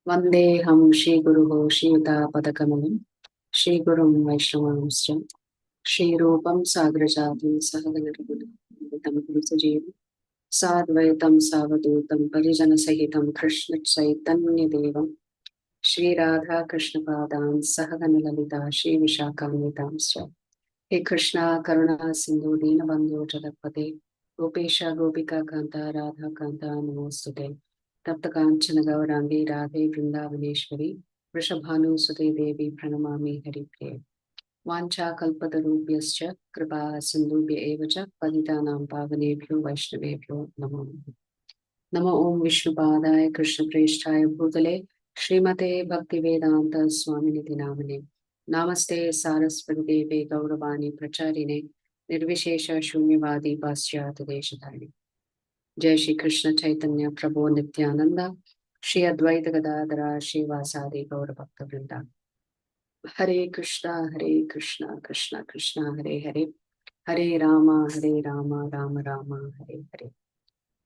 Vandeham Shri Guruho Shriuta Padakamalam Shri Gurum Vaishnavamscha Shri Rupam Sagrajatam Sahaganaragutam Sajeev Sadvaitam Savadutam Parijana Sahitam Krishna Chaitanya Devam Shri Radha Krishna Padam Sahaganalalita Shri Vishakamitamscha He Krishna Karuna Sindhu Dinabandhu Jagapate Gopesha Gopika Kanta Radha Kanta Namostute Tapta Kanchana Gaurangi Radhe Vrindavaneshwari Vrishabhanu Sute Devi Pranamami Haripriya Vancha Kalpatarubhyascha Kripa Sindhubhya Evacha Paditanam Pavanebhyo Vaishnavebhyo Namo Namo Om Vishnupadaya Krishna Presthaya Bhutale Srimate Bhaktivedanta Swaminiti Namane Namaste Saraswati Deve Gauravani Pracharine Nirvishesha Shunyavadi Paschyata Deshatari Jai Shri Krishna Chaitanya Prabhu Nityananda Shri Advaita Gadadara Shri Vasadi Gauravakta Vrinda Hare Krishna Krishna Krishna Hare Hare Hare Rama Rama Rama Hare Hare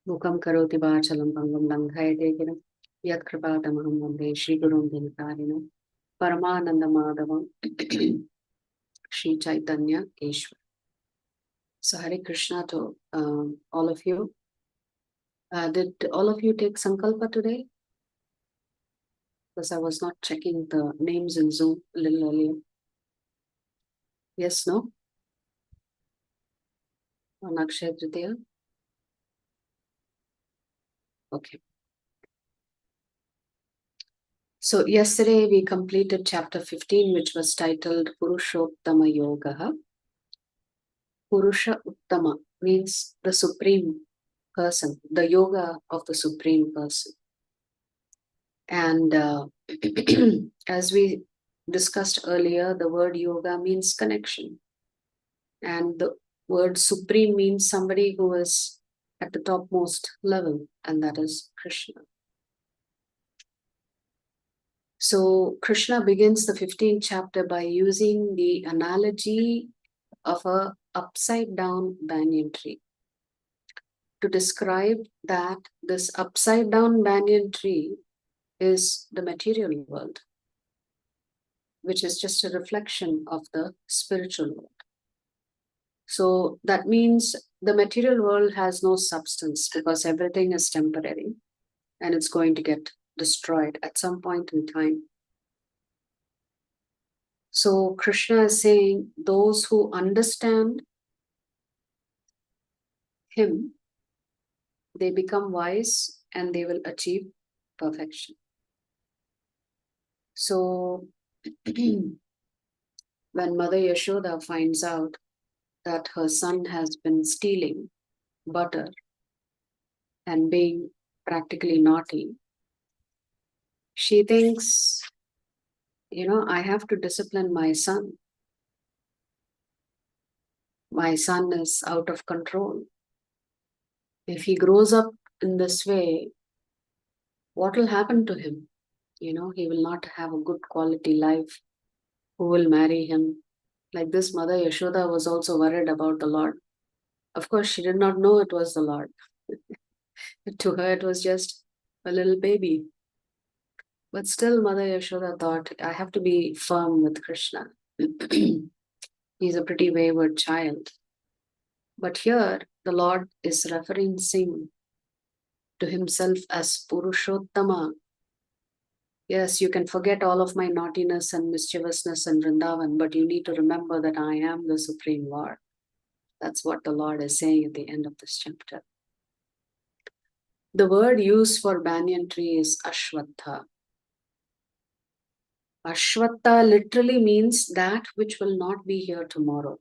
Mukam karoti vachalam pangam langhayate giram yat kripatamaham vande Shri Gurum Dinakarinam Paramananda Madhavam Shri Chaitanya Ishwar. So Hare Krishna to all of you. Did all of you take Sankalpa today? Because I was not checking the names in Zoom a little earlier. Yes, no? On Akshaya Tritiya? Okay. So yesterday we completed chapter 15, which was titled Purushottama Yoga. Purusha Uttama means the supreme person, the yoga of the supreme person. And as we discussed earlier, the word yoga means connection. And the word supreme means somebody who is at the topmost level, and that is Krishna. So Krishna begins the 15th chapter by using the analogy of a upside down banyan tree to describe that this upside down banyan tree is the material world, which is just a reflection of the spiritual world. So that means the material world has no substance because everything is temporary and it's going to get destroyed at some point in time. So Krishna is saying those who understand him, they become wise and they will achieve perfection. So when Mother Yashoda finds out that her son has been stealing butter and being practically naughty, she thinks, I have to discipline my son. My son is out of control. If he grows up in this way, what will happen to him? He will not have a good quality life. Who will marry him? Like this, Mother Yashoda was also worried about the Lord. Of course, she did not know it was the Lord. To her, it was just a little baby. But still, Mother Yashoda thought, I have to be firm with Krishna. He's a pretty wayward child. But here, the Lord is referencing to himself as Purushottama. Yes, you can forget all of my naughtiness and mischievousness in Vrindavan, but you need to remember that I am the Supreme Lord. That's what the Lord is saying at the end of this chapter. The word used for banyan tree is Ashwatha. Ashwatha literally means that which will not be here tomorrow.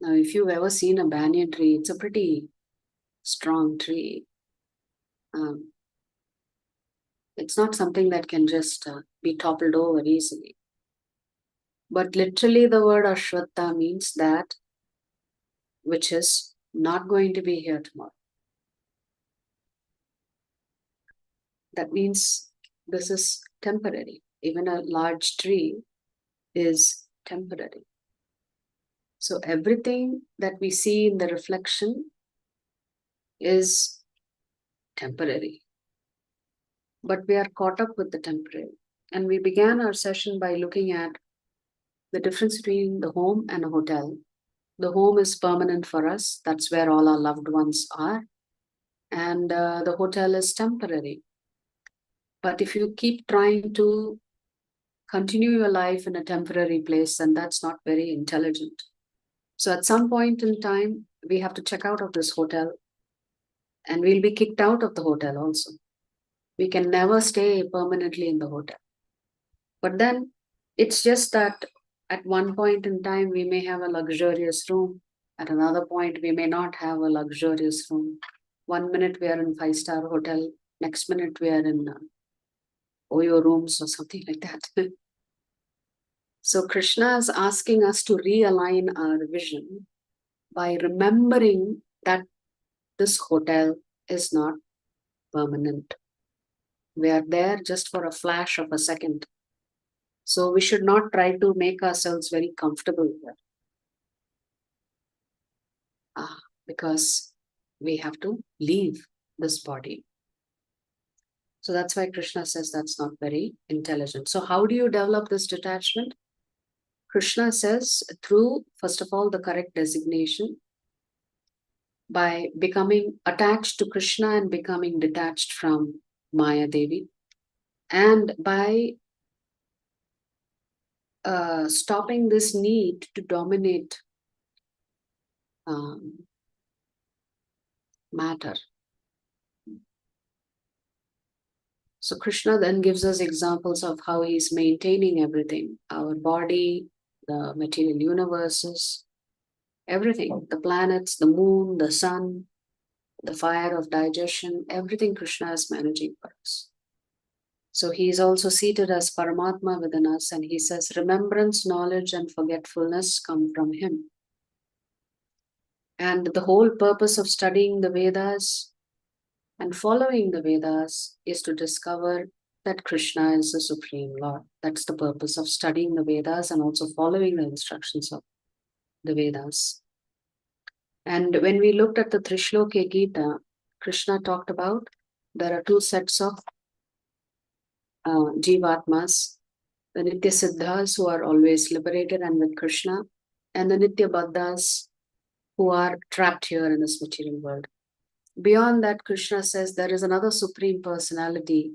Now, if you've ever seen a banyan tree, it's a pretty strong tree. It's not something that can just be toppled over easily. But literally the word Ashwatha means that which is not going to be here tomorrow. That means this is temporary. Even a large tree is temporary. So everything that we see in the reflection is temporary. but we are caught up with the temporary. And we began our session by looking at the difference between the home and a hotel. The home is permanent for us. That's where all our loved ones are. And the hotel is temporary. But if you keep trying to continue your life in a temporary place, then that's not very intelligent. So at some point in time, we have to check out of this hotel, and we'll be kicked out of the hotel also. We can never stay permanently in the hotel. But then it's just that at one point in time, we may have a luxurious room. At another point, we may not have a luxurious room. 1 minute we are in 5-star hotel. Next minute we are in Oyo rooms or something like that. So Krishna is asking us to realign our vision by remembering that this hotel is not permanent. We are there just for a flash of a second. So we should not try to make ourselves very comfortable here. Because we have to leave this body. So that's why Krishna says that's not very intelligent. So how do you develop this detachment? Krishna says through, first of all, the correct designation, by becoming attached to Krishna and becoming detached from Maya Devi, and by stopping this need to dominate matter. So Krishna then gives us examples of how he's maintaining everything, our body, the material universes, everything, the planets, the moon, the sun, the fire of digestion, everything Krishna is managing for us. So he is also seated as Paramatma within us, and he says, remembrance, knowledge, and forgetfulness come from him. And the whole purpose of studying the Vedas and following the Vedas is to discover that Krishna is the Supreme Lord. That's the purpose of studying the Vedas and also following the instructions of the Vedas. And when we looked at the Trishloki Gita, Krishna talked about there are two sets of Jivatmas, the Nitya Siddhas who are always liberated and with Krishna, and the Nitya Baddhas who are trapped here in this material world. Beyond that, Krishna says there is another Supreme Personality.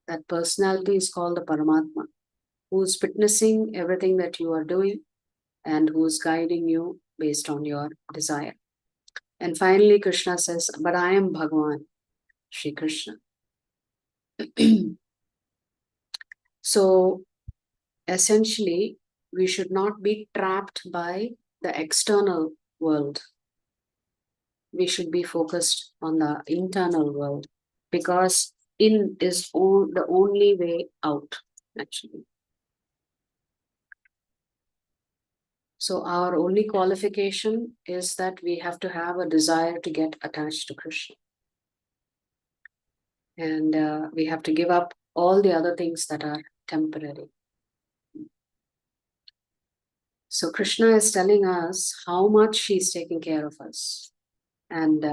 That personality is called the Paramatma, who is witnessing everything that you are doing and who is guiding you based on your desire. And finally, Krishna says, but I am Bhagavan, Shri Krishna. So essentially, we should not be trapped by the external world. We should be focused on the internal world, because in is the only way out, actually. So our only qualification is that we have to have a desire to get attached to Krishna. And we have to give up all the other things that are temporary. So Krishna is telling us how much he's taking care of us. And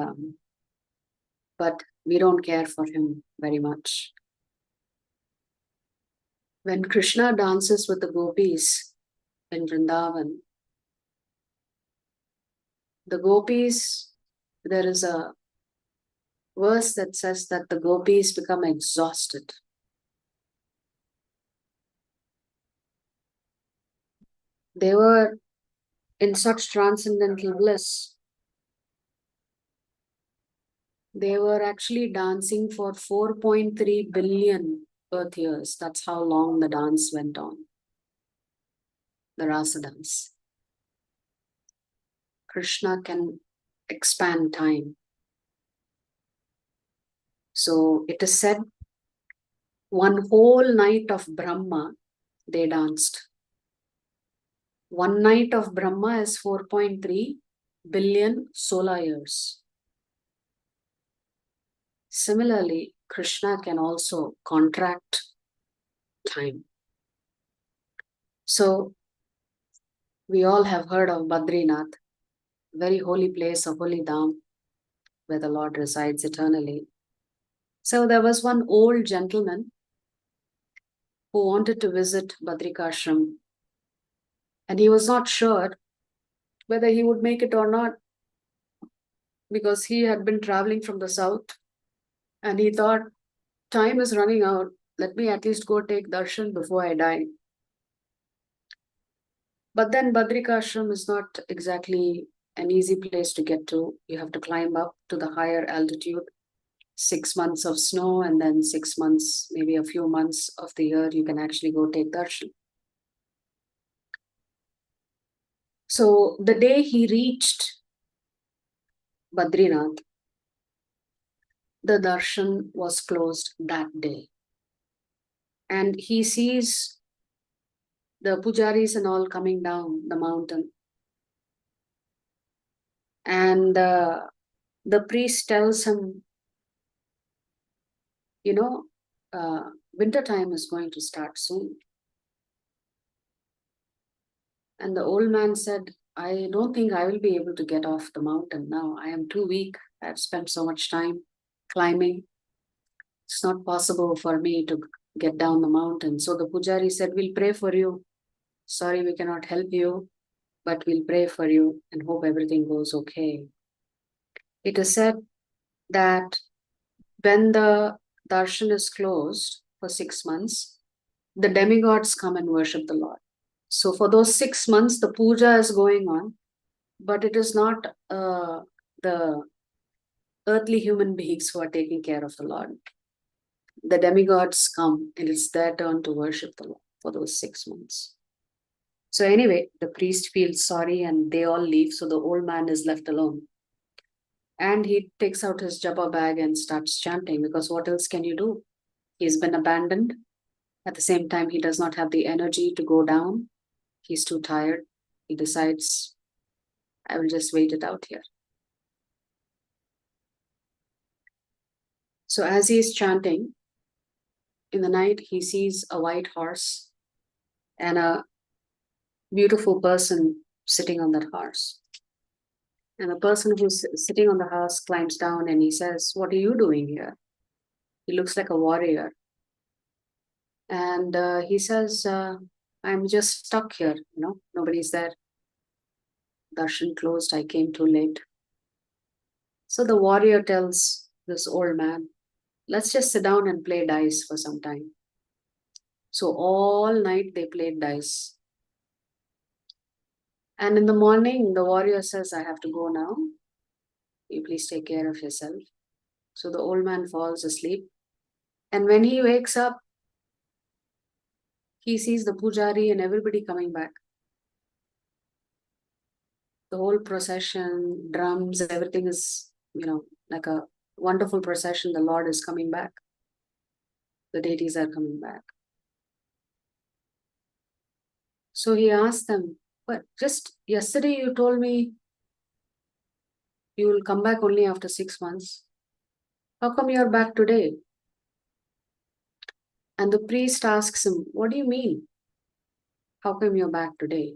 but we don't care for him very much. When Krishna dances with the gopis in Vrindavan, the gopis, there is a verse that says that the gopis become exhausted. They were in such transcendental bliss. They were actually dancing for 4.3 billion earth years. That's how long the dance went on. The rasa dance. Krishna can expand time. So it is said, one whole night of Brahma, they danced. One night of Brahma is 4.3 billion solar years. Similarly, Krishna can also contract time. So we all have heard of Badrinath, very holy place, a holy dham, where the Lord resides eternally. So there was one old gentleman who wanted to visit Badrikashram, and he was not sure whether he would make it or not, because he had been traveling from the south, and he thought, time is running out. Let me at least go take darshan before I die. But then Badrikashram is not exactly an easy place to get to. You have to climb up to the higher altitude, 6 months of snow, and then 6 months, maybe a few months of the year, you can actually go take darshan. So the day he reached Badrinath, the darshan was closed that day. And he sees the pujaris and all coming down the mountain. And the priest tells him, you know, winter time is going to start soon. And the old man said, I don't think I will be able to get off the mountain now. I am too weak. I've spent so much time climbing. It's not possible for me to get down the mountain. So the pujari said, we'll pray for you. Sorry, we cannot help you, but we'll pray for you and hope everything goes okay. It is said that when the darshan is closed for 6 months, the demigods come and worship the Lord. So for those 6 months, the puja is going on, but it is not the earthly human beings who are taking care of the Lord. The demigods come, and it's their turn to worship the Lord for those 6 months. So anyway, the priest feels sorry and they all leave. So the old man is left alone. And he takes out his japa bag and starts chanting, because what else can you do? He's been abandoned. At the same time, he does not have the energy to go down. He's too tired. He decides, I will just wait it out here. So as he is chanting, in the night, he sees a white horse and a beautiful person sitting on that horse. And the person who's sitting on the horse climbs down and he says, what are you doing here? He looks like a warrior. And he says, I'm just stuck here, nobody's there. Darshan closed, I came too late. So the warrior tells this old man, let's just sit down and play dice for some time. So all night they played dice. And in the morning, the warrior says, I have to go now. You please take care of yourself. So the old man falls asleep. And when he wakes up, he sees the pujari and everybody coming back. The whole procession, drums, everything is, like a wonderful procession. The Lord is coming back. The deities are coming back. So he asked them, but just yesterday you told me you will come back only after 6 months. How come you are back today? And the priest asks him, what do you mean? How come you're back today?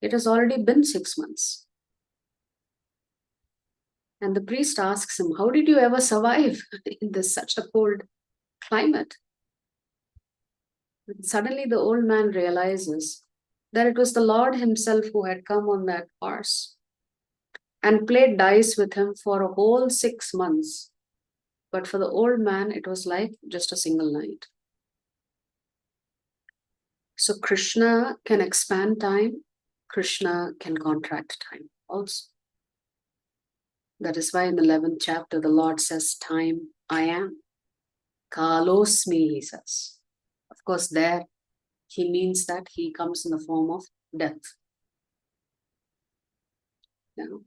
It has already been 6 months. And the priest asks him, how did you ever survive in this such a cold climate? And suddenly the old man realizes that it was the Lord himself who had come on that horse and played dice with him for a whole 6 months. But for the old man, it was like just a single night. So Krishna can expand time. Krishna can contract time also. That is why in the 11th chapter, the Lord says, time I am. Kalosmi, he says. Of course, there he means that he comes in the form of death. Now,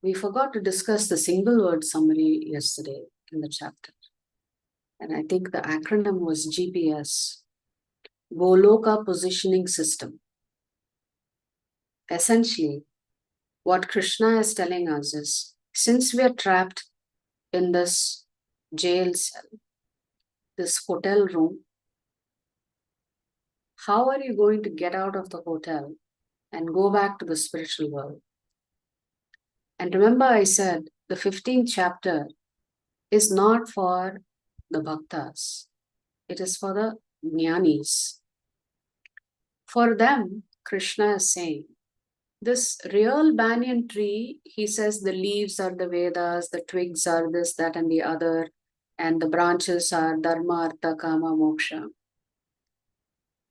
we forgot to discuss the single word summary yesterday in the chapter. And I think the acronym was GPS, Goloka Positioning System. Essentially, what Krishna is telling us is, since we are trapped in this jail cell, this hotel room, how are you going to get out of the hotel and go back to the spiritual world? And remember I said, the 15th chapter is not for the bhaktas. It is for the jnanis. For them, Krishna is saying, this real banyan tree, he says the leaves are the Vedas, the twigs are this, that, and the other, and the branches are Dharma, Artha, Kama, Moksha.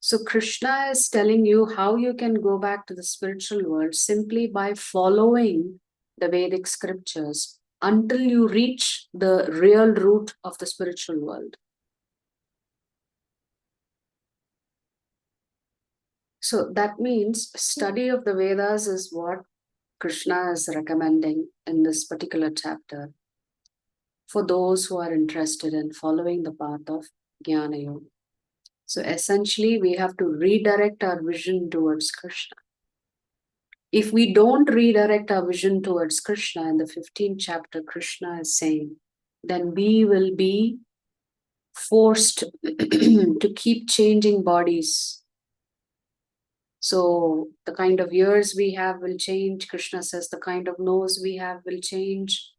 So Krishna is telling you how you can go back to the spiritual world simply by following the Vedic scriptures until you reach the real root of the spiritual world. So that means study of the Vedas is what Krishna is recommending in this particular chapter for those who are interested in following the path of Jnana Yoga. So essentially, we have to redirect our vision towards Krishna. If we don't redirect our vision towards Krishna, in the 15th chapter, Krishna is saying, then we will be forced to keep changing bodies. So the kind of ears we have will change. Krishna says the kind of nose we have will change.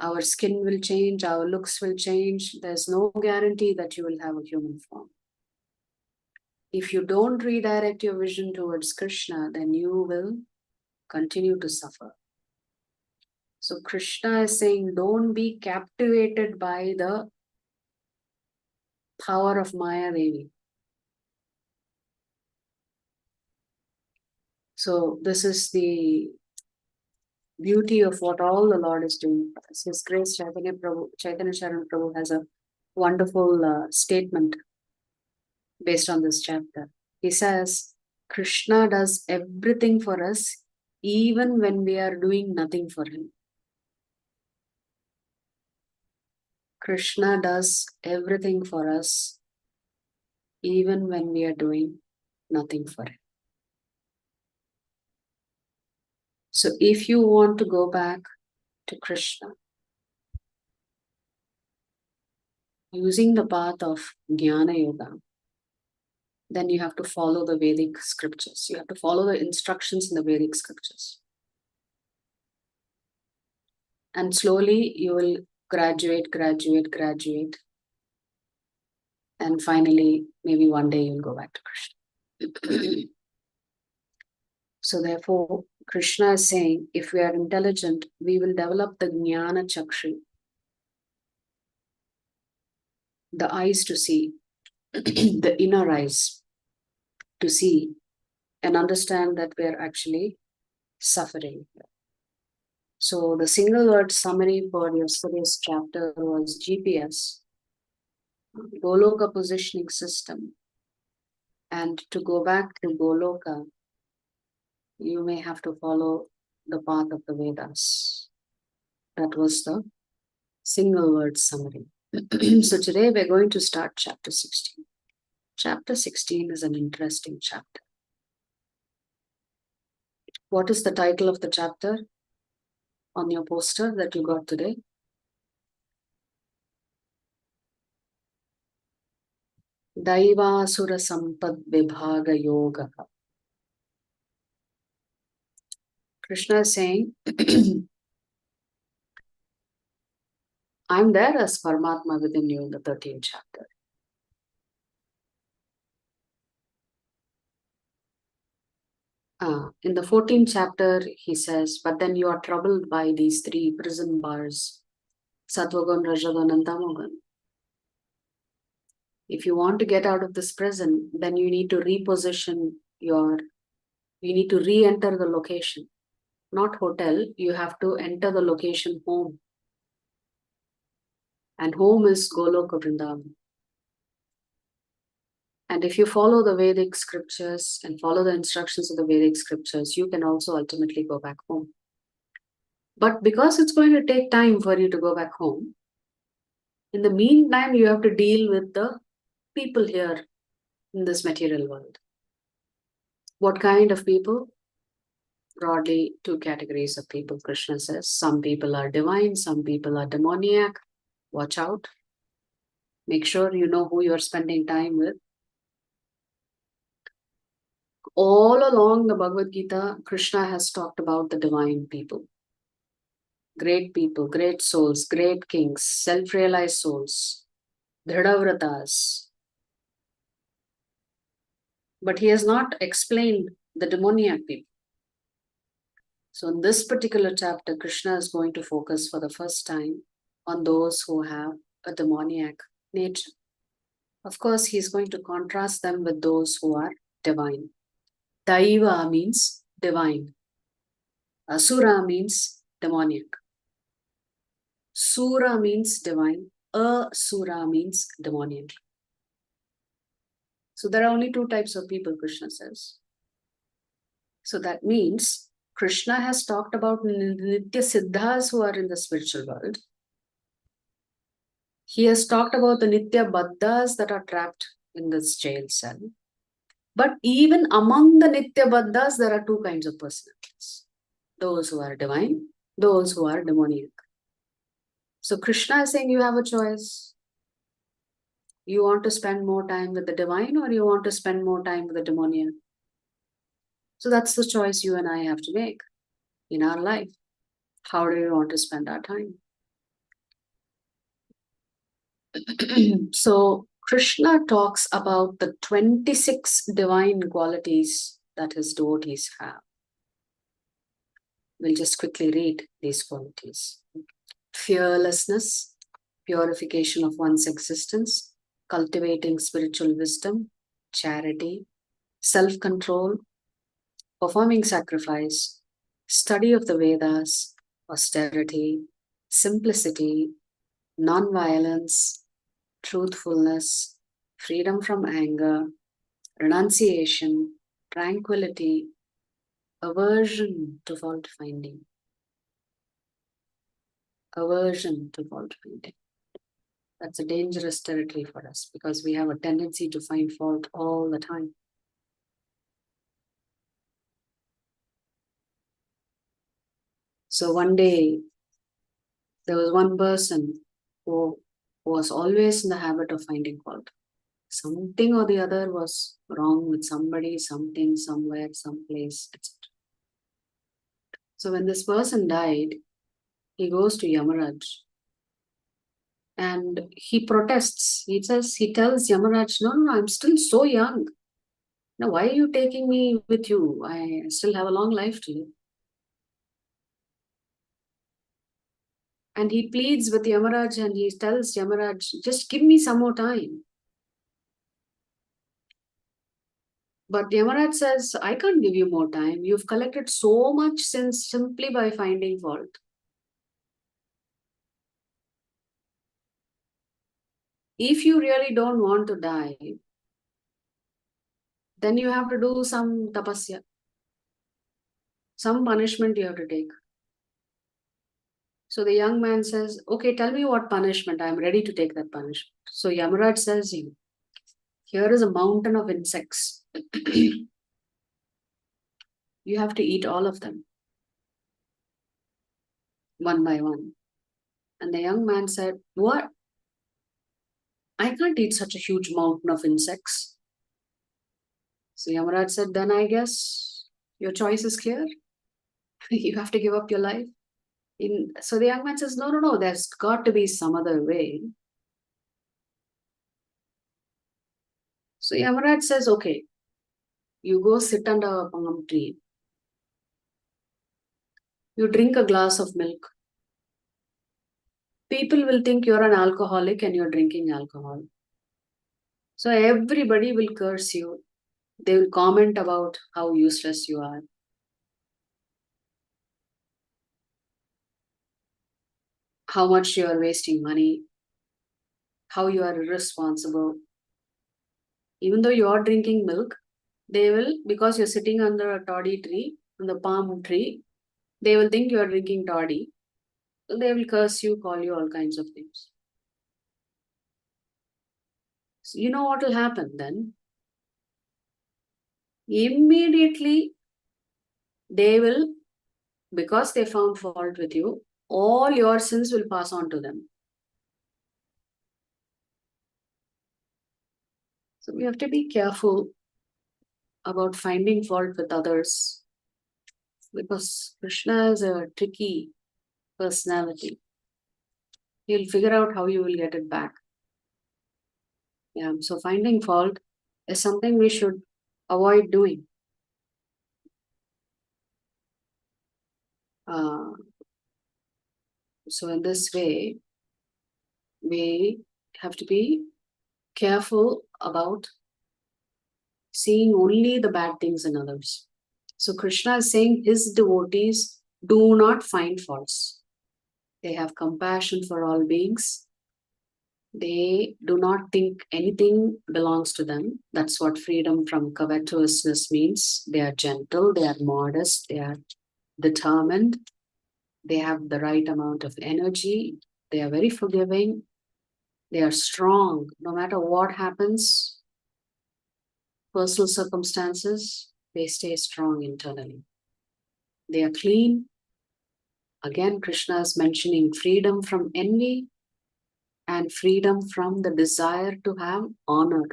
Our skin will change. Our looks will change. There's no guarantee that you will have a human form. If you don't redirect your vision towards Krishna, then you will continue to suffer. So Krishna is saying, don't be captivated by the power of Maya Devi. So this is the beauty of what all the Lord is doing for us. His Grace Chaitanya Charan Prabhu has a wonderful statement based on this chapter. He says, Krishna does everything for us even when we are doing nothing for him. Krishna does everything for us even when we are doing nothing for him. So if you want to go back to Krishna, using the path of Jnana Yoga, then you have to follow the Vedic scriptures. You have to follow the instructions in the Vedic scriptures. And slowly you will graduate. And finally, maybe one day you'll go back to Krishna. So therefore, Krishna is saying, if we are intelligent, we will develop the Jnana Chakshi, the eyes to see, the inner eyes to see and understand that we are actually suffering. So the single word summary for yesterday's chapter was GPS, Goloka positioning system. And to go back to Goloka, you may have to follow the path of the Vedas. That was the single word summary. So today we're going to start chapter 16. Chapter 16 is an interesting chapter. What is the title of the chapter on your poster that you got today? Daivasura Sampad Vibhaga Yoga. Krishna is saying, I'm there as Paramatma within you in the 13th chapter. In the 14th chapter, he says, but then you are troubled by these three prison bars, Sattvagun, Rajagun, and Tamagun. If you want to get out of this prison, then you need to reposition you need to re-enter the location. Not hotel, you have to enter the location home. And home is Goloka Vrindavan. And if you follow the Vedic scriptures and follow the instructions of the Vedic scriptures, you can also ultimately go back home. But because it's going to take time for you to go back home, in the meantime, you have to deal with the people here in this material world. What kind of people? Broadly, two categories of people, Krishna says. Some people are divine, some people are demoniac. Watch out. Make sure you know who you're spending time with. All along the Bhagavad Gita, Krishna has talked about the divine people. great people, great souls, great kings, self-realized souls, Dhridavratas. But he has not explained the demoniac people. So in this particular chapter, Krishna is going to focus for the first time on those who have a demoniac nature. Of course, he's going to contrast them with those who are divine. Daiva means divine. Asura means demoniac. Sura means divine. Asura means demoniac. So there are only two types of people, Krishna says. So that means Krishna has talked about Nitya Siddhas who are in the spiritual world. He has talked about the Nitya Baddhas that are trapped in this jail cell. But even among the Nitya Baddhas, there are two kinds of personalities. Those who are divine, those who are demoniac. So Krishna is saying you have a choice. You want to spend more time with the divine or you want to spend more time with the demoniac? So that's the choice you and I have to make in our life. How do you want to spend our time? So Krishna talks about the 26 divine qualities that his devotees have. We'll just quickly read these qualities. Fearlessness, purification of one's existence, cultivating spiritual wisdom, charity, self-control, performing sacrifice, study of the Vedas, austerity, simplicity, non-violence, truthfulness, freedom from anger, renunciation, tranquility, aversion to fault finding. Aversion to fault finding. That's a dangerous territory for us because we have a tendency to find fault all the time. So one day, there was one person who was always in the habit of finding fault. Something or the other was wrong with somebody, something, somewhere, someplace, etc. So when this person died, he goes to Yamaraj and he protests. He tells Yamaraj, no, I'm still so young. Now, why are you taking me with you? I still have a long life to live. And he pleads with Yamaraj and he tells Yamaraj, just give me some more time. But Yamaraj says, I can't give you more time. You've collected so much sins simply by finding fault. If you really don't want to die, then you have to do some tapasya. Some punishment you have to take. So the young man says, okay, tell me what punishment. I'm ready to take that punishment. So Yamaraj says, here is a mountain of insects. You have to eat all of them, one by one. And the young man said, what? I can't eat such a huge mountain of insects. So Yamaraj said, then I guess your choice is clear. You have to give up your life. So the young man says, no, there's got to be some other way. So Yamaraj says, okay, you go sit under a palm tree. You drink a glass of milk. People will think you're an alcoholic and you're drinking alcohol. So everybody will curse you. They will comment about how useless you are. How much you are wasting money. How you are irresponsible. Even though you are drinking milk, they will, because you're sitting under a toddy tree, on the palm tree, they will think you are drinking toddy. So they will curse you, call you all kinds of things. So you know what will happen then? Immediately, they will, because they found fault with you, all your sins will pass on to them. So we have to be careful about finding fault with others because Krishna is a tricky personality. You'll figure out how you will get it back. Yeah. So finding fault is something we should avoid doing. So in this way, we have to be careful about seeing only the bad things in others. So Krishna is saying his devotees do not find faults. They have compassion for all beings. They do not think anything belongs to them. That's what freedom from covetousness means. They are gentle, they are modest, they are determined, they have the right amount of energy, they are very forgiving, they are strong. No matter what happens, personal circumstances, they stay strong internally. They are clean. Again, Krishna is mentioning freedom from envy and freedom from the desire to have honor.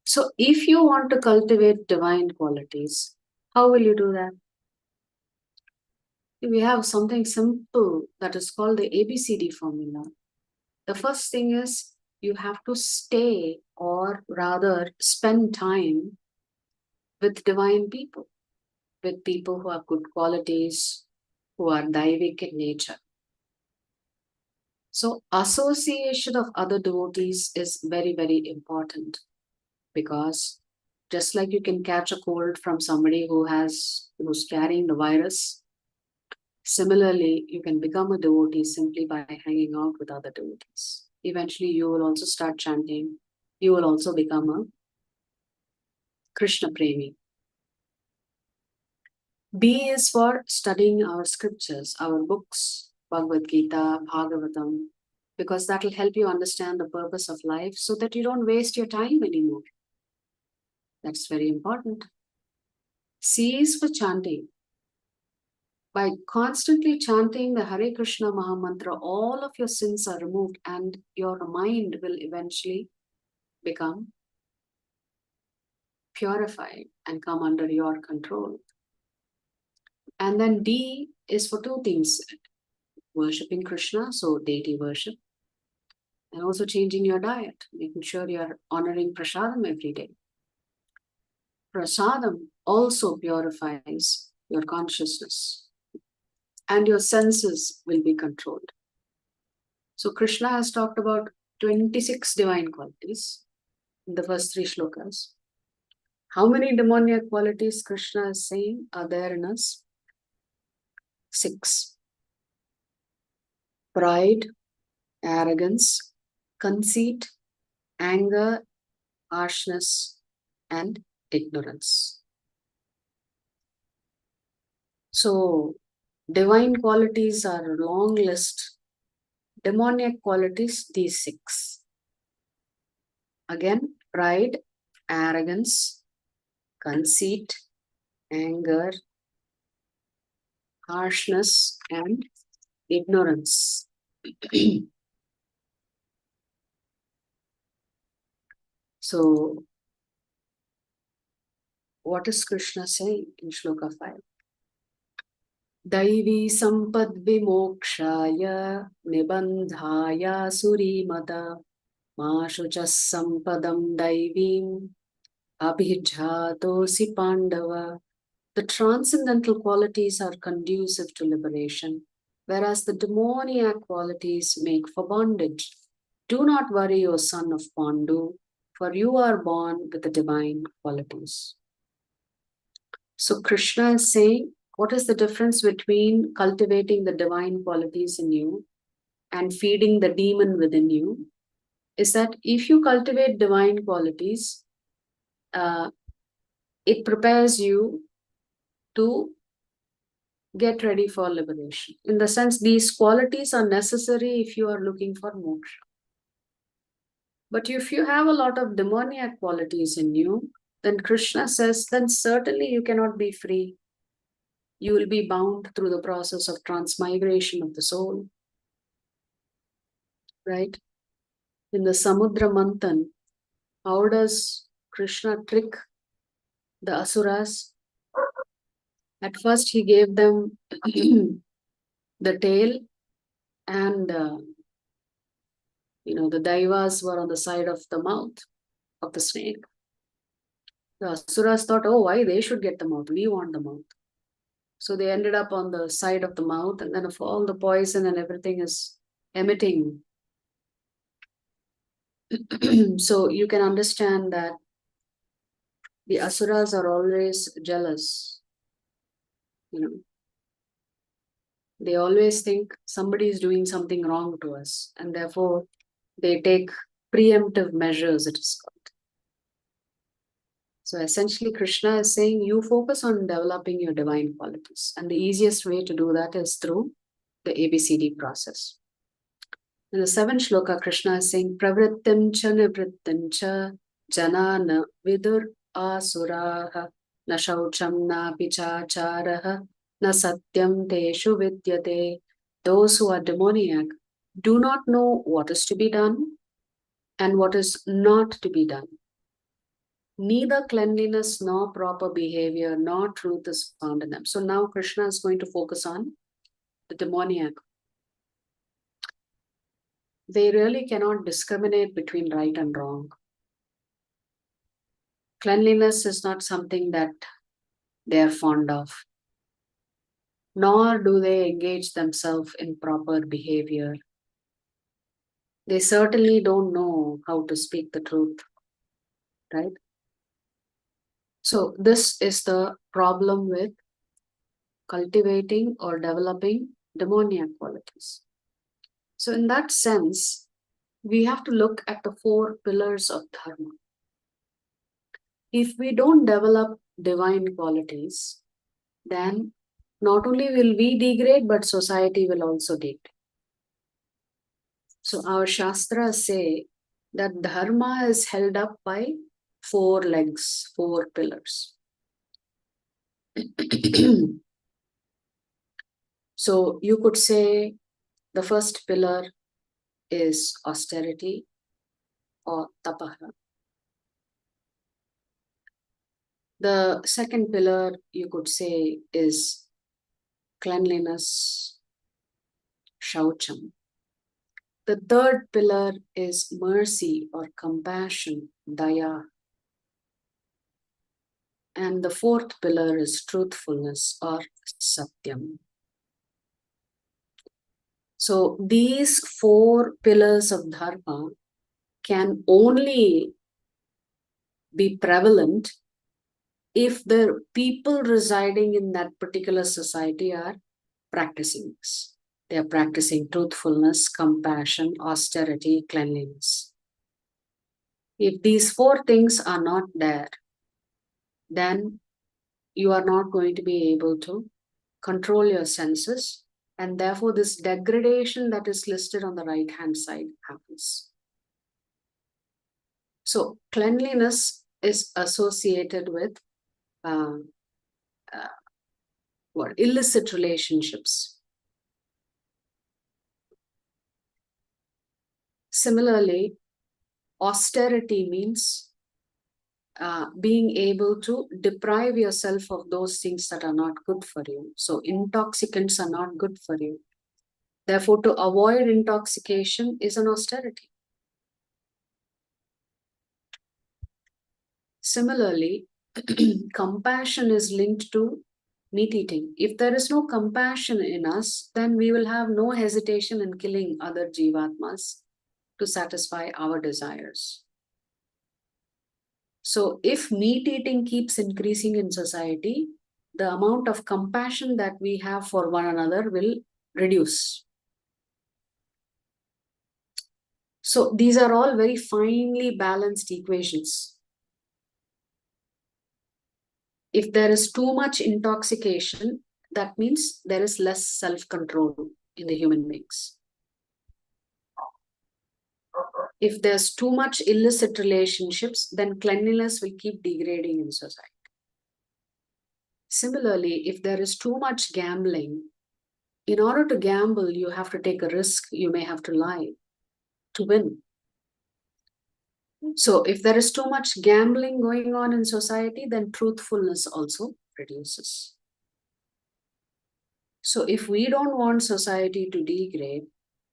So if you want to cultivate divine qualities, how will you do that? We have something simple that is called the ABCD formula. The first thing is you have to stay, or rather spend time with divine people, with people who have good qualities, who are daivic in nature. So association of other devotees is very, very important, because just like you can catch a cold from somebody who's carrying the virus, similarly, you can become a devotee simply by hanging out with other devotees. Eventually, you will also start chanting. You will also become a Krishna Premi. B is for studying our scriptures, our books, Bhagavad Gita, Bhagavatam, because that will help you understand the purpose of life so that you don't waste your time anymore. That's very important. C is for chanting. By constantly chanting the Hare Krishna Mahamantra, all of your sins are removed and your mind will eventually become purified and come under your control. And then D is for two things: worshipping Krishna, so deity worship, and also changing your diet, making sure you're honoring prasadam every day. Prasadam also purifies your consciousness and your senses will be controlled. So Krishna has talked about 26 divine qualities in the first three shlokas. How many demoniac qualities Krishna is saying are there in us? 6. Pride, arrogance, conceit, anger, harshness, and ignorance. So, divine qualities are a long list. Demoniac qualities, these 6. Again, pride, arrogance, conceit, anger, harshness, and ignorance. So, what is Krishna saying in Shloka 5? Daivi sampad vimokshaya nibandhaya surimata mashuchas sampadam daivim abhijatosi pandava. The transcendental qualities are conducive to liberation, whereas the demoniac qualities make for bondage. Do not worry, O son of Pandu, for you are born with the divine qualities. So Krishna is saying, what is the difference between cultivating the divine qualities in you and feeding the demon within you? Is that if you cultivate divine qualities, it prepares you to get ready for liberation. In the sense, these qualities are necessary if you are looking for moksha. But if you have a lot of demoniac qualities in you, then Krishna says, then certainly you cannot be free. You will be bound through the process of transmigration of the soul. Right? In the Samudra Manthan, how does Krishna trick the Asuras? At first, he gave them the tail and the daivas were on the side of the mouth of the snake. The asuras thought, oh, why they should get the mouth? We want the mouth. So they ended up on the side of the mouth, and then if all the poison and everything is emitting. So you can understand that the asuras are always jealous. They always think somebody is doing something wrong to us, and therefore they take preemptive measures, it is called. So essentially, Krishna is saying you focus on developing your divine qualities. And the easiest way to do that is through the ABCD process. In the 7th shloka, Krishna is saying, Pravrittim cha nivrittim cha janana vidur asuraha na shaucham na pichacharaha na satyam teshu vidyate. Those who are demoniac do not know what is to be done and what is not to be done. Neither cleanliness nor proper behavior nor truth is found in them. So now Krishna is going to focus on the demoniac. They really cannot discriminate between right and wrong. Cleanliness is not something that they are fond of, nor do they engage themselves in proper behavior. They certainly don't know how to speak the truth, right? So this is the problem with cultivating or developing demoniac qualities. So in that sense, we have to look at the 4 pillars of dharma. If we don't develop divine qualities, then not only will we degrade, but society will also degrade. So our Shastras say that dharma is held up by 4 legs, 4 pillars. So you could say the first pillar is austerity or tapaha. The second pillar, you could say, is cleanliness, shaucham. The third pillar is mercy or compassion, daya. And the 4th pillar is truthfulness or satyam. So these 4 pillars of dharma can only be prevalent if the people residing in that particular society are practicing this. They are practicing truthfulness, compassion, austerity, cleanliness. If these 4 things are not there, then you are not going to be able to control your senses, and therefore this degradation that is listed on the right hand side happens. So cleanliness is associated with illicit relationships. Similarly, austerity means being able to deprive yourself of those things that are not good for you. So intoxicants are not good for you. Therefore, to avoid intoxication is an austerity. Similarly, compassion is linked to meat eating. If there is no compassion in us, then we will have no hesitation in killing other jivatmas to satisfy our desires. So if meat eating keeps increasing in society, the amount of compassion that we have for one another will reduce. So these are all very finely balanced equations. If there is too much intoxication, that means there is less self-control in the human beings. If there's too much illicit relationships, then cleanliness will keep degrading in society. Similarly, if there is too much gambling, in order to gamble, you have to take a risk, you may have to lie to win. So if there is too much gambling going on in society, then truthfulness also reduces. So if we don't want society to degrade,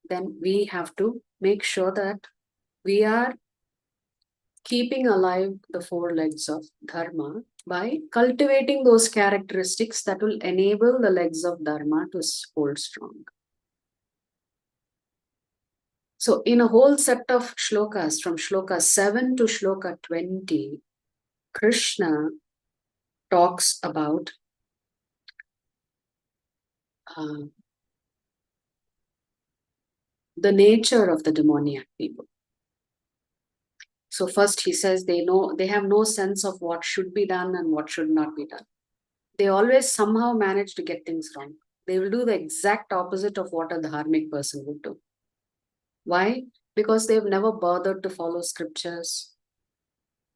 then we have to make sure that we are keeping alive the four legs of dharma by cultivating those characteristics that will enable the legs of dharma to hold strong. So in a whole set of shlokas, from shloka 7 to shloka 20, Krishna talks about the nature of the demoniac people. So first he says they have no sense of what should be done and what should not be done. They always somehow manage to get things wrong. They will do the exact opposite of what a dharmic person would do. Why? Because they've never bothered to follow scriptures,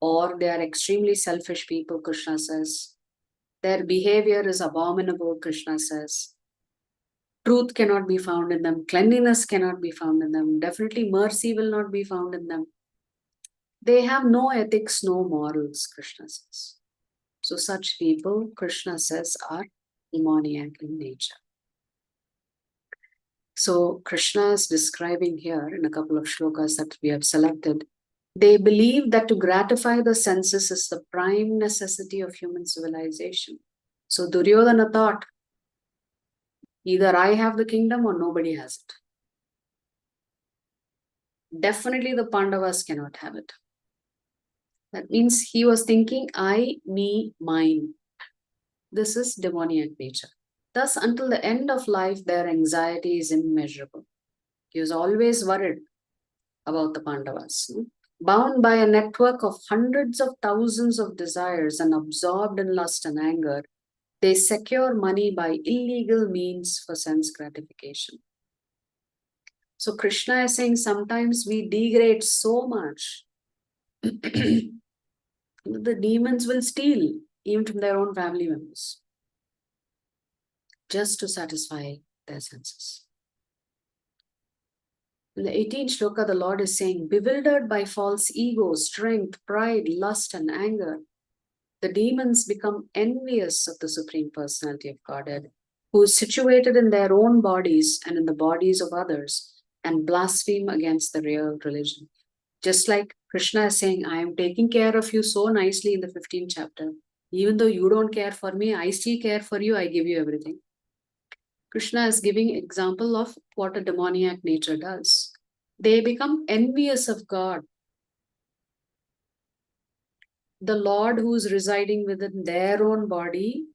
or they are extremely selfish people, Krishna says. Their behavior is abominable, Krishna says. Truth cannot be found in them. Cleanliness cannot be found in them. Definitely mercy will not be found in them. They have no ethics, no morals, Krishna says. So such people, Krishna says, are demoniac in nature. So Krishna is describing here in a couple of shlokas that we have selected. They believe that to gratify the senses is the prime necessity of human civilization. So Duryodhana thought, either I have the kingdom or nobody has it. Definitely the Pandavas cannot have it. That means he was thinking, I, me, mine. This is demoniac nature. Thus, until the end of life, their anxiety is immeasurable. He was always worried about the Pandavas. Bound by a network of hundreds of thousands of desires and absorbed in lust and anger, they secure money by illegal means for sense gratification. So Krishna is saying sometimes we degrade so much the demons will steal even from their own family members just to satisfy their senses. In the 18th shloka, the Lord is saying, bewildered by false ego, strength, pride, lust, and anger, the demons become envious of the Supreme Personality of Godhead, who is situated in their own bodies and in the bodies of others, and blaspheme against the real religion. Just like Krishna is saying, I am taking care of you so nicely in the 15th chapter. Even though you don't care for me, I still care for you, I give you everything. Krishna is giving example of what a demoniac nature does. They become envious of God, the Lord who is residing within their own body.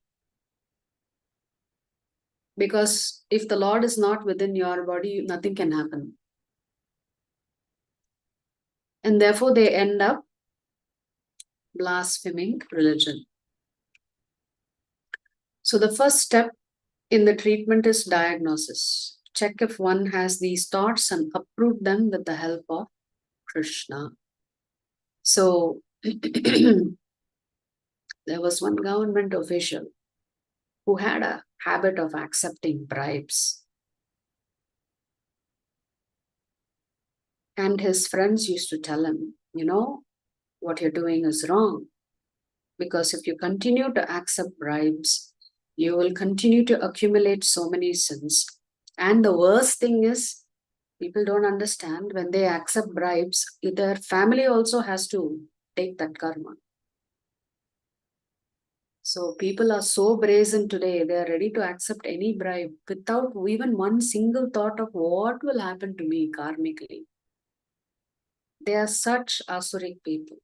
Because if the Lord is not within your body, nothing can happen. And therefore they end up blaspheming religion. So the first step in the treatment is diagnosis. Check if one has these thoughts and uproot them with the help of Krishna. So there was one government official who had a habit of accepting bribes. And his friends used to tell him, you know, what you're doing is wrong. Because if you continue to accept bribes, you will continue to accumulate so many sins. And the worst thing is, people don't understand when they accept bribes, their family also has to take that karma. So people are so brazen today, they are ready to accept any bribe without even one single thought of what will happen to me karmically. They are such asuric people.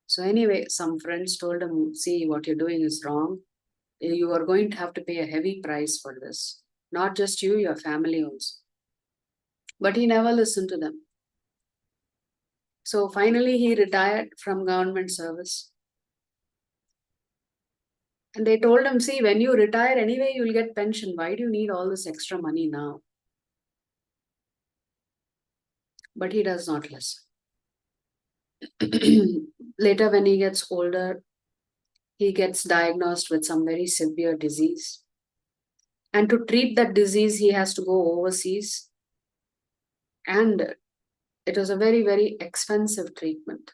So anyway, some friends told him, see, what you're doing is wrong. You are going to have to pay a heavy price for this. Not just you, your family also. But he never listened to them. So finally, he retired from government service. And they told him, see, when you retire anyway, you'll get pension. Why do you need all this extra money now? But he does not listen. Later, when he gets older, he gets diagnosed with some very severe disease. And to treat that disease, he has to go overseas. And it was a very, very expensive treatment.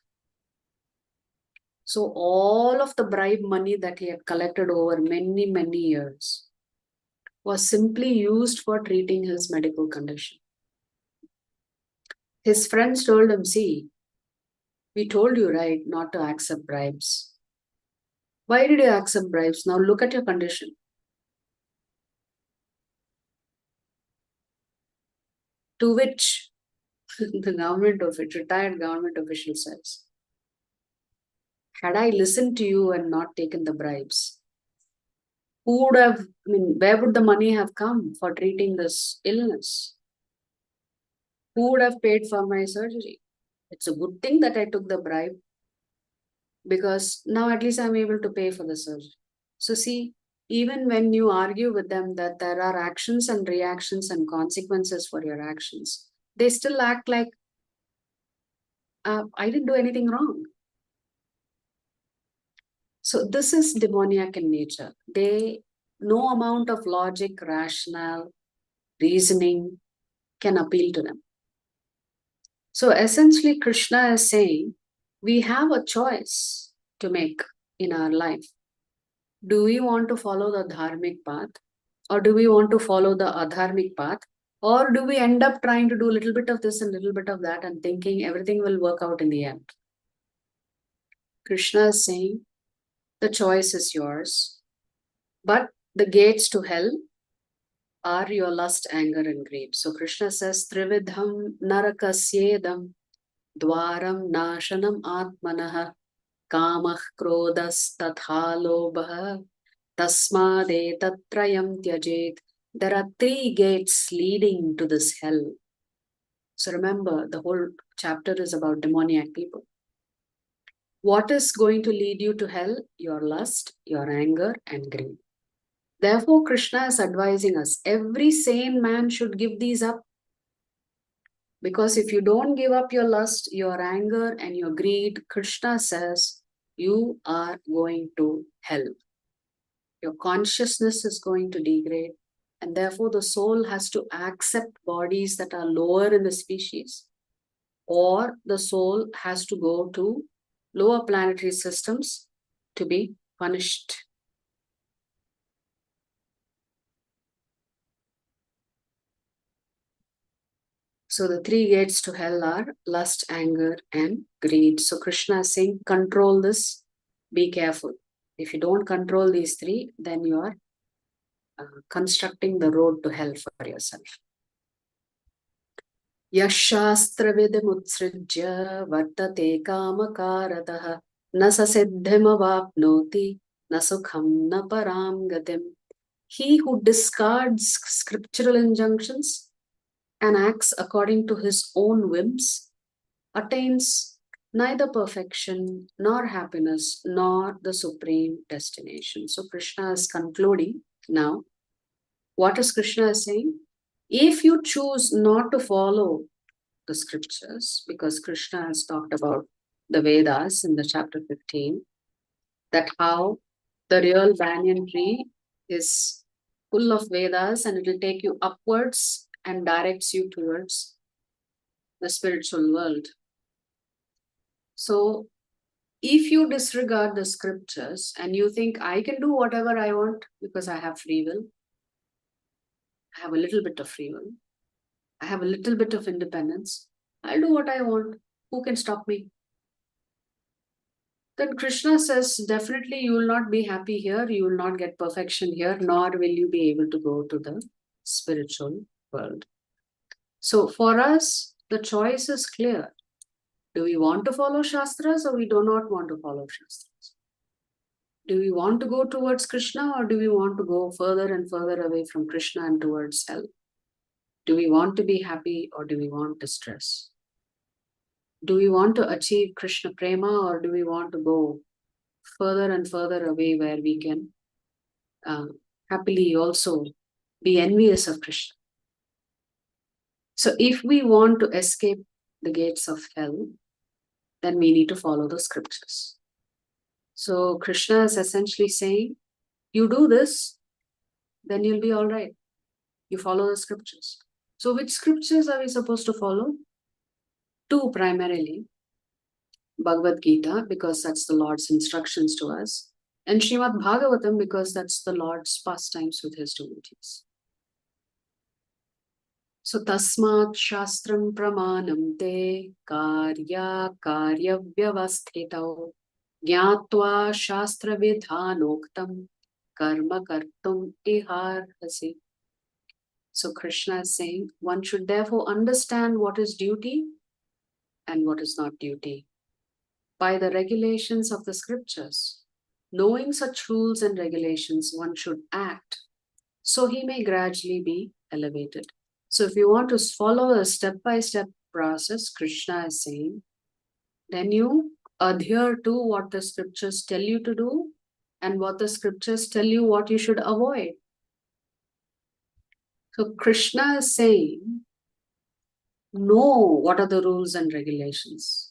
So all of the bribe money that he had collected over many, many years, was simply used for treating his medical condition. His friends told him, see, we told you, right, not to accept bribes. Why did you accept bribes? Now look at your condition. To which the retired government official says, had I listened to you and not taken the bribes, who would have, where would the money have come for treating this illness? Who would have paid for my surgery? It's a good thing that I took the bribe, because now at least I'm able to pay for the surgery. So see, even when you argue with them that there are actions and reactions and consequences for your actions, they still act like, I didn't do anything wrong. So this is demoniac in nature. No amount of logic, rationale, reasoning can appeal to them. So essentially, Krishna is saying we have a choice to make in our life. Do we want to follow the dharmic path, or do we want to follow the adharmic path, or do we end up trying to do a little bit of this and a little bit of that and thinking everything will work out in the end? Krishna is saying the choice is yours, but the gates to hell are your lust, anger, and greed. So Krishna says, Trividham narakasyedam dwaram nashanam atmanah kamah krodas tatha lobha tasmade tatrayam tyajet. There are 3 gates leading to this hell. So remember, the whole chapter is about demoniac people. What is going to lead you to hell? Your lust, your anger, and greed. Therefore, Krishna is advising us, every sane man should give these up. Because if you don't give up your lust, your anger, and your greed, Krishna says, you are going to hell. Your consciousness is going to degrade. And therefore, the soul has to accept bodies that are lower in the species. Or the soul has to go to lower planetary systems to be punished. So the 3 gates to hell are lust, anger, and greed. So Krishna is saying, control this, be careful. If you don't control these 3, then you are constructing the road to hell for yourself. Yashastra vartate kamakaratah na sasiddhimavapnoti na sukham na param gatim. He who discards scriptural injunctions and acts according to his own whims attains neither perfection nor happiness nor the supreme destination. So Krishna is concluding now. What is Krishna saying? If you choose not to follow the scriptures, because Krishna has talked about the Vedas in the chapter 15, that how the real banyan tree is full of Vedas and it will take you upwards and directs you towards the spiritual world. So if you disregard the scriptures and you think I can do whatever I want because I have free will, I have a little bit of free will, I have a little bit of independence, I'll do what I want, who can stop me? Then Krishna says, definitely you will not be happy here, you will not get perfection here, nor will you be able to go to the spiritual world. So for us, the choice is clear. Do we want to follow Shastras or we do not want to follow Shastras? Do we want to go towards Krishna or do we want to go further and further away from Krishna and towards hell? Do we want to be happy or do we want distress? Do we want to achieve Krishna Prema or do we want to go further and further away where we can happily also be envious of Krishna? So if we want to escape the gates of hell, then we need to follow the scriptures. So Krishna is essentially saying, you do this, then you'll be all right. You follow the scriptures. So which scriptures are we supposed to follow? 2 primarily. Bhagavad Gita, because that's the Lord's instructions to us, and Srimad Bhagavatam, because that's the Lord's pastimes with his devotees. So tasmat shastram pramanam te karya karya vyavasthitau jnatva shastra vidhanoktam karma kartum iharhasi. So Krishna is saying one should therefore understand what is duty and what is not duty by the regulations of the scriptures. Knowing such rules and regulations, one should act so he may gradually be elevated. So if you want to follow a step-by-step process, Krishna is saying, then you adhere to what the scriptures tell you to do and what the scriptures tell you what you should avoid. So Krishna is saying, know what are the rules and regulations.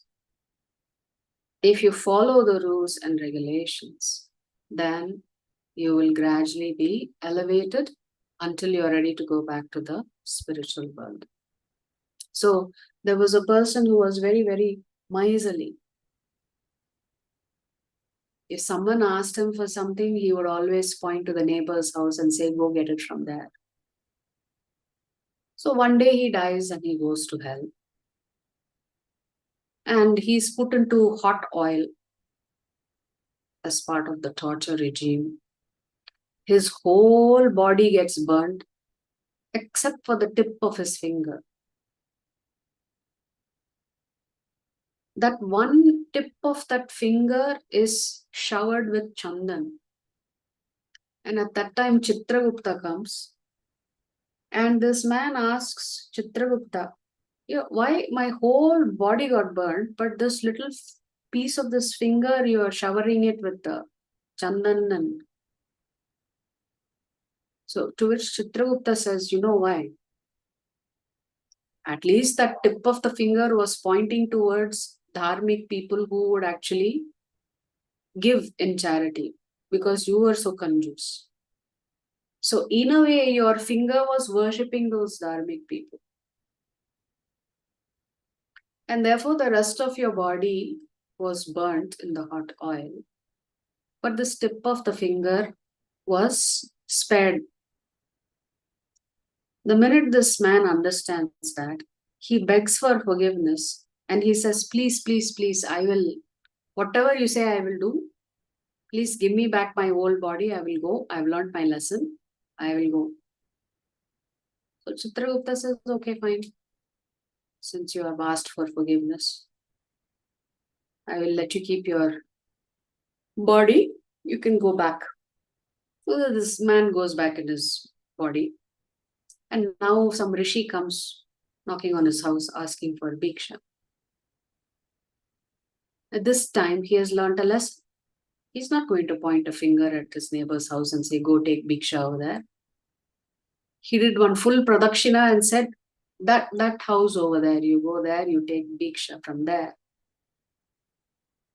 If you follow the rules and regulations, then you will gradually be elevated until you're ready to go back to the spiritual world. So there was a person who was very, very miserly. If someone asked him for something, he would always point to the neighbor's house and say, go get it from there. So one day he dies and he goes to hell. And he's put into hot oil as part of the torture regime. His whole body gets burnt except for the tip of his finger. That one tip of that finger is showered with chandan. And at that time, Chitragupta comes. And this man asks Chitragupta, yeah, why my whole body got burnt, but this little piece of this finger, you are showering it with the chandan. And so to which Chitragupta says, you know why? At least that tip of the finger was pointing towards dharmic people who would actually give in charity because you were so conjuice. So in a way, your finger was worshipping those dharmic people. And therefore, the rest of your body was burnt in the hot oil. But the tip of the finger was spared. The minute this man understands that, he begs for forgiveness and he says, please, please, please, I will, whatever you say, I will do. Please give me back my old body. I will go. I've learned my lesson. I will go. So Chitragupta says, okay, fine. Since you have asked for forgiveness, I will let you keep your body. You can go back. So this man goes back in his body. And now some rishi comes knocking on his house asking for bhiksha. At this time, he has learnt a lesson. He's not going to point a finger at his neighbor's house and say, go take bhiksha over there. He did one full pradakshina and said, that house over there, you go there, you take bhiksha from there.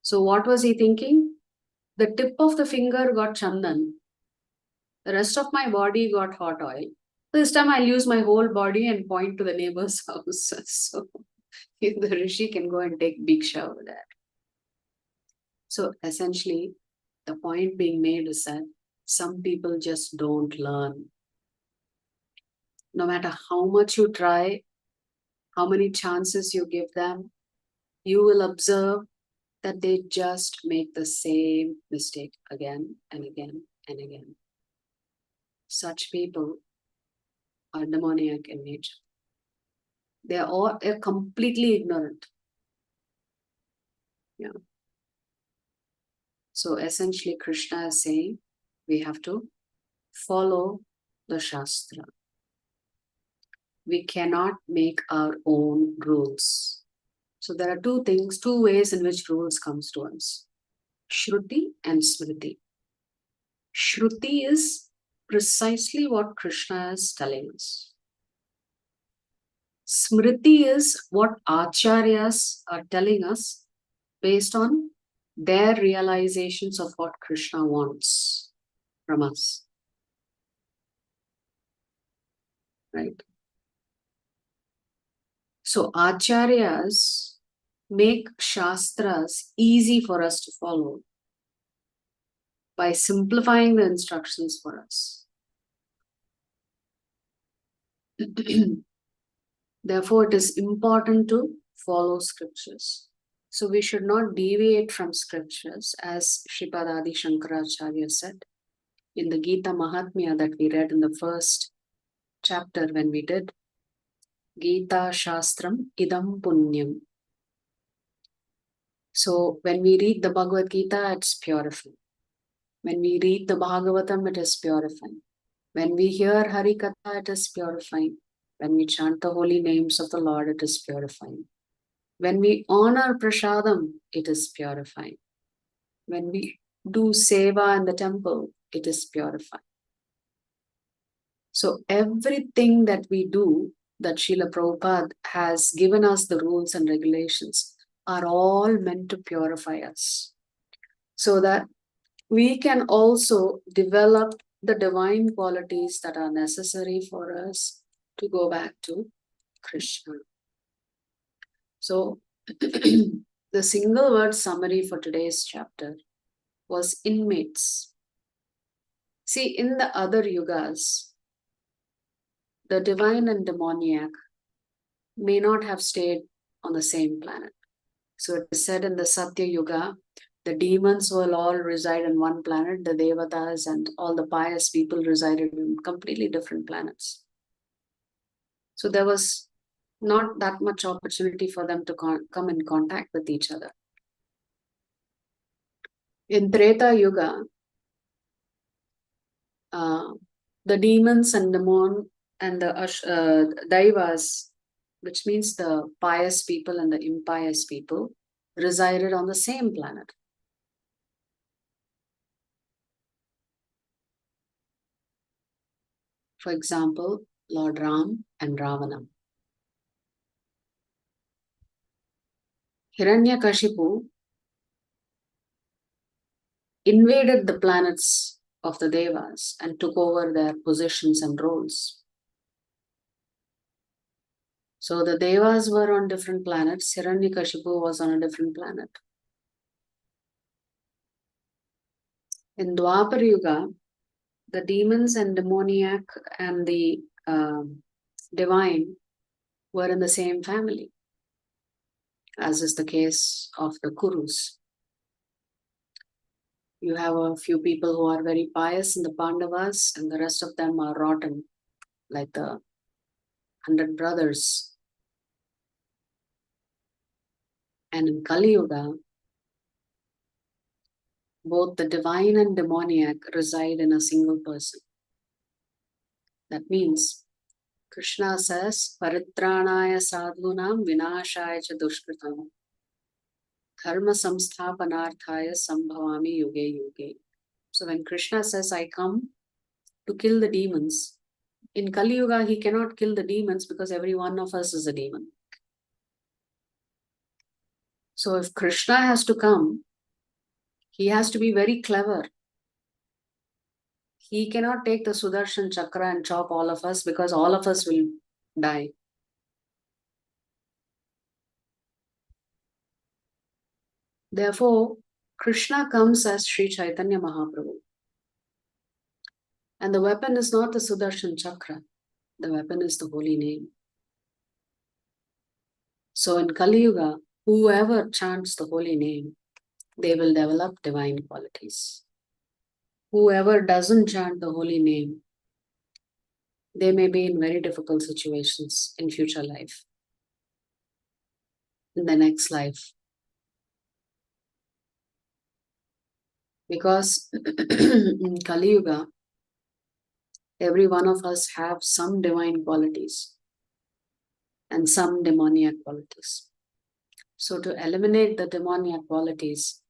So what was he thinking? The tip of the finger got chandan. The rest of my body got hot oil. This time I'll use my whole body and point to the neighbor's house. So the rishi can go and take bhiksha over there. So essentially, the point being made is that some people just don't learn. No matter how much you try, how many chances you give them, you will observe that they just make the same mistake again and again and again. Such people are demoniac in nature. They're completely ignorant. Yeah. So essentially, Krishna is saying we have to follow the Shastra. We cannot make our own rules. So there are two ways in which rules comes to us. Shruti and Smriti. Shruti is precisely what Krishna is telling us. Smriti is what acharyas are telling us based on their realizations of what Krishna wants from us. Right? So acharyas make shastras easy for us to follow by simplifying the instructions for us. Therefore, it is important to follow scriptures. So we should not deviate from scriptures, as Shripad Adi Shankaracharya said in the Gita Mahatmya that we read in the first chapter when we did Gita Shastram Idam Punyam. So when we read the Bhagavad Gita, it's purifying. When we read the Bhagavatam, it is purifying. When we hear Hari Katha, it is purifying. When we chant the holy names of the Lord, it is purifying. When we honor Prasadam, it is purifying. When we do Seva in the temple, it is purifying. So everything that we do, that Srila Prabhupada has given us the rules and regulations, are all meant to purify us. So that we can also develop the divine qualities that are necessary for us to go back to Krishna. So the single word summary for today's chapter was inmates. See, in the other yugas, the divine and demoniac may not have stayed on the same planet. So it is said in the Satya Yuga, the demons will all reside in one planet, the devatas and all the pious people resided in completely different planets. So there was not that much opportunity for them to come in contact with each other. In Treta Yuga, the demons and demon and the daivas, which means the pious people and the impious people, resided on the same planet. For example, Lord Ram and Ravana. Hiranyakashipu invaded the planets of the Devas and took over their positions and roles. So the Devas were on different planets, Hiranyakashipu was on a different planet. In Dwapar Yuga, the demons and demoniac and the divine were in the same family, as is the case of the Kurus. You have a few people who are very pious in the Pandavas, and the rest of them are rotten, like the 100 brothers. And in Kali Yuga, both the divine and demoniac reside in a single person. That means Krishna says, Paritranaya sadhunam vinashaya cha dushkritam dharma samsthapanarthaya sambhavami yuge yuge. So when Krishna says, I come to kill the demons, in Kali Yuga, he cannot kill the demons because every one of us is a demon. So if Krishna has to come, he has to be very clever. He cannot take the Sudarshan Chakra and chop all of us because all of us will die. Therefore, Krishna comes as Sri Chaitanya Mahaprabhu. And the weapon is not the Sudarshan Chakra. The weapon is the holy name. So in Kali Yuga, whoever chants the holy name, they will develop divine qualities. Whoever doesn't chant the holy name, they may be in very difficult situations in future life, in the next life. Because in Kali Yuga, every one of us have some divine qualities and some demoniac qualities. So to eliminate the demoniac qualities,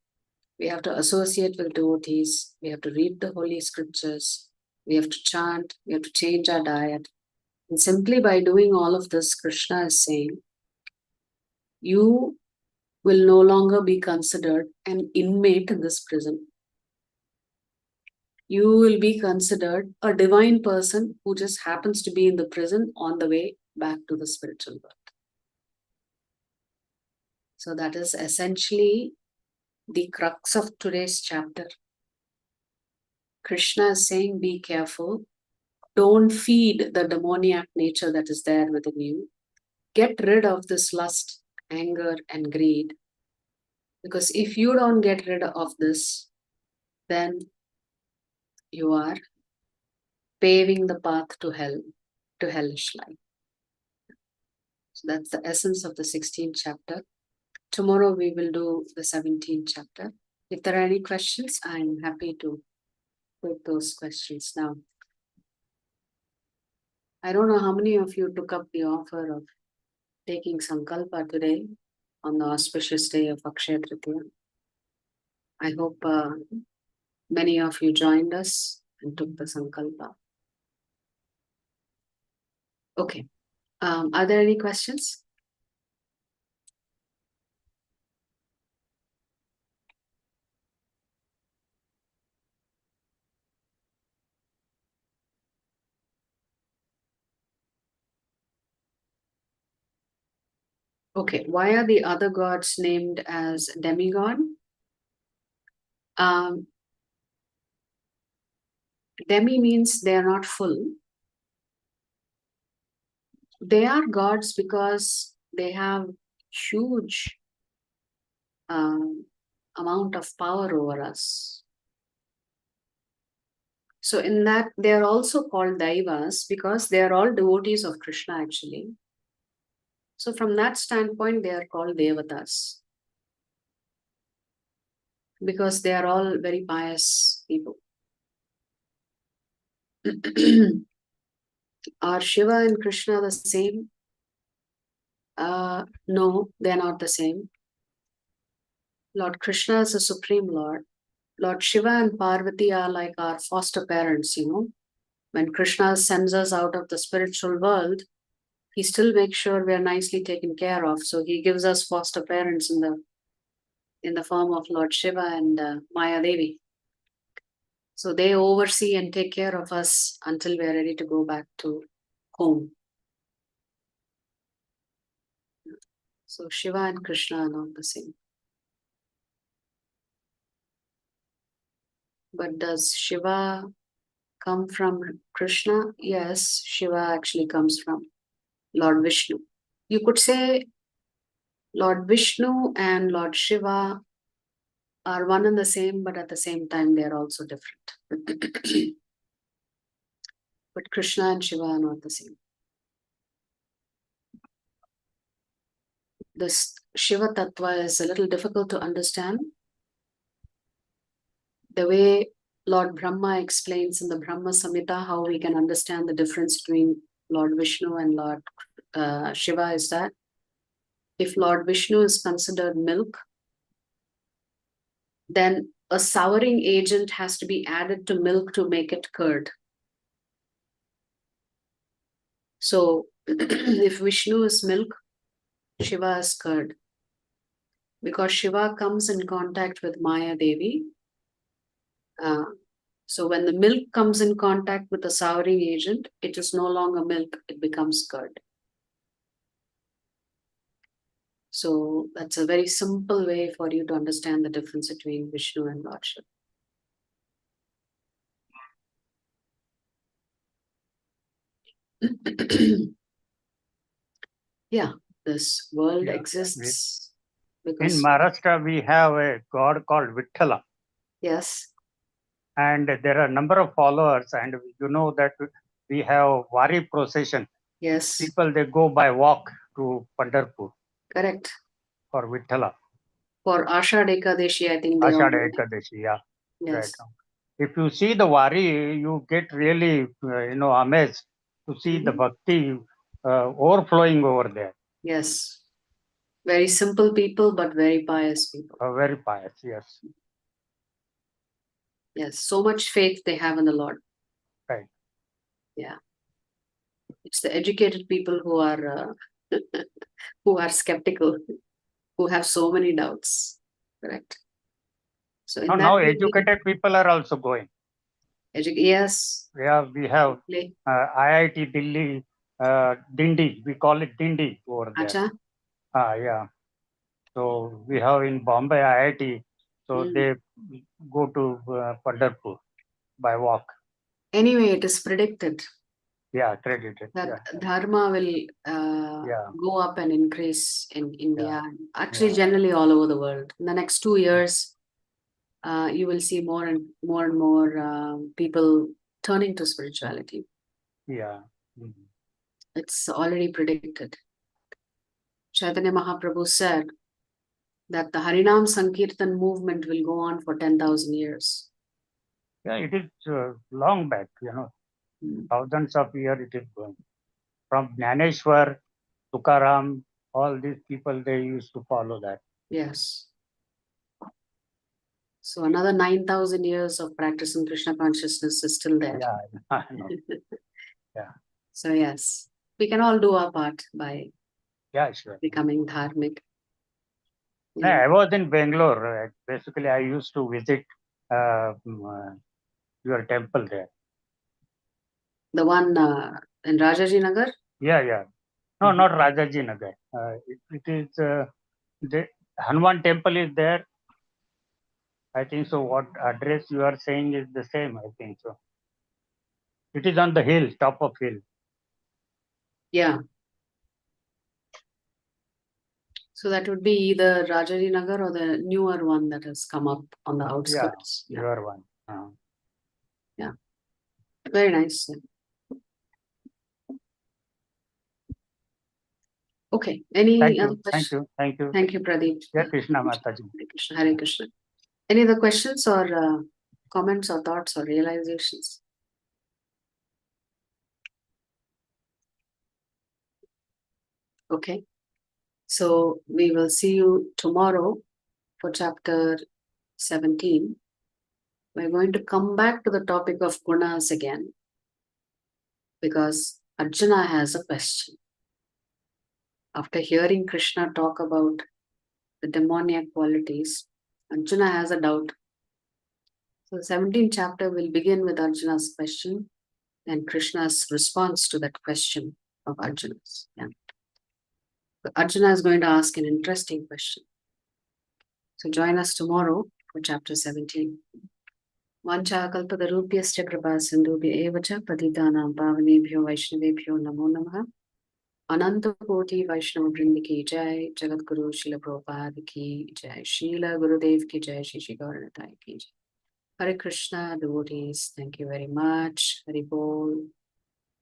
we have to associate with devotees, we have to read the holy scriptures, we have to chant, we have to change our diet. And simply by doing all of this, Krishna is saying, you will no longer be considered an inmate in this prison. You will be considered a divine person who just happens to be in the prison on the way back to the spiritual world. So that is essentially the crux of today's chapter. Krishna is saying, be careful. Don't feed the demoniac nature that is there within you. get rid of this lust, anger, and greed. Because if you don't get rid of this, then you are paving the path to hell, to hellish life. So that's the essence of the 16th chapter. Tomorrow we will do the 17th chapter. If there are any questions, I'm happy to put those questions now. I don't know how many of you took up the offer of taking Sankalpa today on the auspicious day of Akshaya Tritiya. I hope many of you joined us and took the Sankalpa. Okay. Are there any questions? Okay. Why are the other gods named as demigod? Demi means they are not full. They are gods because they have huge amount of power over us. So in that, they are also called Daivas because they are all devotees of Krishna actually. So from that standpoint, they are called Devatas because they are all very pious people. Are Shiva and Krishna the same? No, they are not the same. Lord Krishna is the Supreme Lord. Lord Shiva and Parvati are like our foster parents, you know. When Krishna sends us out of the spiritual world, he still makes sure we are nicely taken care of. So he gives us foster parents in the form of Lord Shiva and Maya Devi. So they oversee and take care of us until we are ready to go back to home. So Shiva and Krishna are not the same. But does Shiva come from Krishna? Yes, Shiva actually comes from Lord Vishnu. You could say Lord Vishnu and Lord Shiva are one and the same, but at the same time, they are also different. But Krishna and Shiva are not the same. This Shiva Tattva is a little difficult to understand. The way Lord Brahma explains in the Brahma Samhita how we can understand the difference between Lord Vishnu and Lord Shiva is that if Lord Vishnu is considered milk, then a souring agent has to be added to milk to make it curd. So if Vishnu is milk, Shiva is curd. Because Shiva comes in contact with Maya Devi. So when the milk comes in contact with the souring agent, it is no longer milk, it becomes curd. So that's a very simple way for you to understand the difference between Vishnu and Lord Shiva. Yeah, this world exists because in Maharashtra we have a god called Vithala. Yes. And there are a number of followers, and you know that we have Wari procession. Yes. People, they go by walk to Pandharpur. Correct. For Vithala. For Ashad Ekadashi, I think they Ashad all Ekadashi, yeah. Yes. Right. If you see the Wari, you get really, amazed to see the bhakti overflowing over there. Yes. Very simple people, but very pious people. Very pious, yes. Yes, so much faith they have in the Lord. Right. Yeah. It's the educated people who are who are skeptical, who have so many doubts. Correct. So in now educated people are also going. Yes. Yeah, we have IIT Delhi, Dindi. We call it Dindi over there. Acha? Yeah. So we have in Bombay IIT. So they go to Pandharpur by walk. Anyway, it is predicted. Yeah, credited. That Yeah. dharma will Yeah. go up and increase in India. Yeah. Actually, Yeah. generally all over the world. In the next 2 years, you will see more and more people turning to spirituality. Yeah. Mhm. It's already predicted. Chaitanya Mahaprabhu said that the Harinam Sankirtan movement will go on for 10,000 years. Yeah, it is long back, thousands of years it is going. From Jnaneshwar, Tukaram, all these people, they used to follow that. Yes. So another 9,000 years of practicing Krishna consciousness is still there. Yeah, I know. Yeah. So yes, we can all do our part by Sure. becoming dharmic. Yeah, I was in Bangalore. Basically, I used to visit your temple there. The one in Rajaji Nagar? Yeah. No, not Rajaji Nagar. It is the Hanuman temple is there. I think so. What address you are saying is the same. I think so. It is on the hill, top of hill. Yeah. So that would be either Rajaji Nagar or the newer one that has come up on the outskirts. Yeah, newer one. Yeah. Very nice. Okay. Any other questions? Thank you. Thank you, Pradeep. Yeah, Krishna Mataji. Hare Krishna. Hare Krishna. Any other questions or comments or thoughts or realizations? Okay. So we will see you tomorrow for chapter 17. We're going to come back to the topic of gunas again because Arjuna has a question. After hearing Krishna talk about the demoniac qualities, Arjuna has a doubt. So the 17th chapter will begin with Arjuna's question and Krishna's response to that question of Arjuna's. Yeah. So Arjuna is going to ask an interesting question. So join us tomorrow for chapter 17. Vancha kalpatarubhyascha kripa sindhubhya eva cha patitanam pavanebhyo vaishnavebhyo namo namaha. Ananta Koti Vaishnava Vrind ki jai, Jagat Guru Srila Prabhupada ki jai, Srila Gurudev ki jai, Shri Shri Gauranatai ki jai. Hare Krishna devotees, thank you very much. Hari Bol.